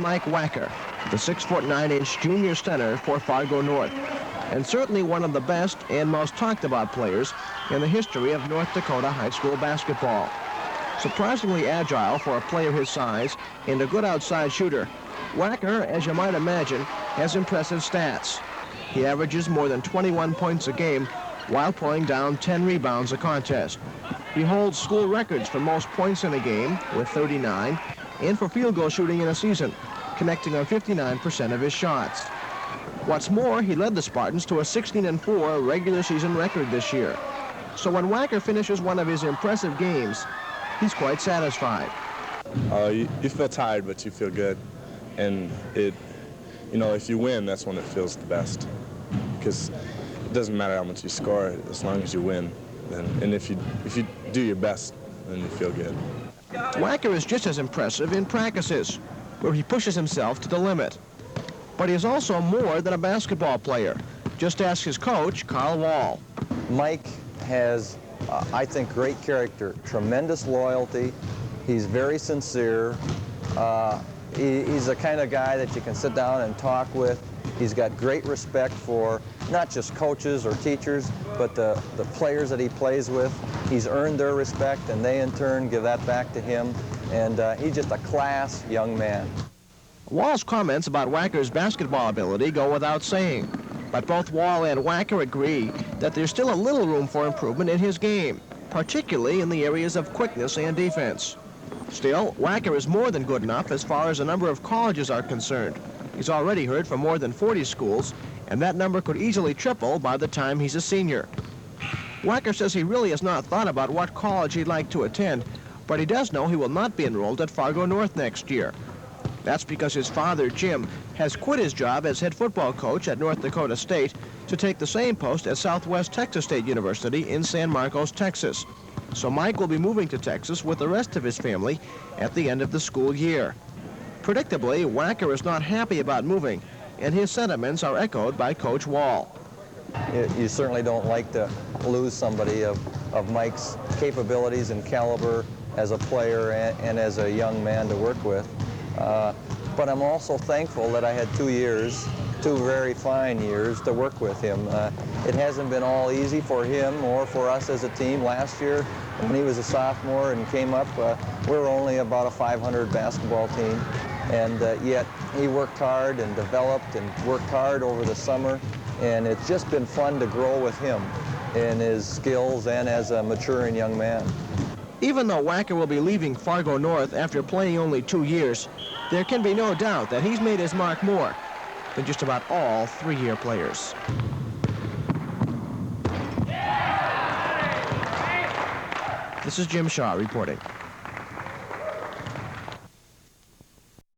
Mike Wacker, the 6'9" junior center for Fargo North, and certainly one of the best and most talked about players in the history of North Dakota high school basketball. Surprisingly agile for a player his size and a good outside shooter, Wacker, as you might imagine, has impressive stats. He averages more than 21 points a game while pulling down 10 rebounds a contest. He holds school records for most points in a game with 39 and for field goal shooting in a season, connecting on 59% of his shots. What's more, he led the Spartans to a 16-4 regular season record this year. So when Wacker finishes one of his impressive games, he's quite satisfied. You feel tired, but you feel good. And if you win, that's when it feels the best. Because it doesn't matter how much you score, as long as you win. And if you do your best, then you feel good. Wacker is just as impressive in practices, where he pushes himself to the limit. But he is also more than a basketball player. Just ask his coach, Carl Wall. Mike has, I think, great character, tremendous loyalty. He's very sincere. He's the kind of guy that you can sit down and talk with. He's got great respect for not just coaches or teachers, but the players that he plays with. He's earned their respect, and they in turn give that back to him. And he's just a class young man. Wall's comments about Wacker's basketball ability go without saying, but both Wall and Wacker agree that there's still a little room for improvement in his game, particularly in the areas of quickness and defense. Still, Wacker is more than good enough as far as the number of colleges are concerned. He's already heard from more than 40 schools, and that number could easily triple by the time he's a senior. Wacker says he really has not thought about what college he'd like to attend, but he does know he will not be enrolled at Fargo North next year. That's because his father, Jim, has quit his job as head football coach at North Dakota State to take the same post at Southwest Texas State University in San Marcos, Texas. So Mike will be moving to Texas with the rest of his family at the end of the school year. Predictably, Wacker is not happy about moving, and his sentiments are echoed by Coach Wall. You certainly don't like to lose somebody of Mike's capabilities and caliber as a player and as a young man to work with. But I'm also thankful that I had 2 years, 2 very fine years to work with him. It hasn't been all easy for him or for us as a team. Last year, when he was a sophomore and came up, we were only about a 500 basketball team. And yet he worked hard and developed and worked hard over the summer. And it's just been fun to grow with him in his skills and as a maturing young man. Even though Wacker will be leaving Fargo North after playing only 2 years, there can be no doubt that he's made his mark more than just about all 3-year players. This is Jim Shaw reporting.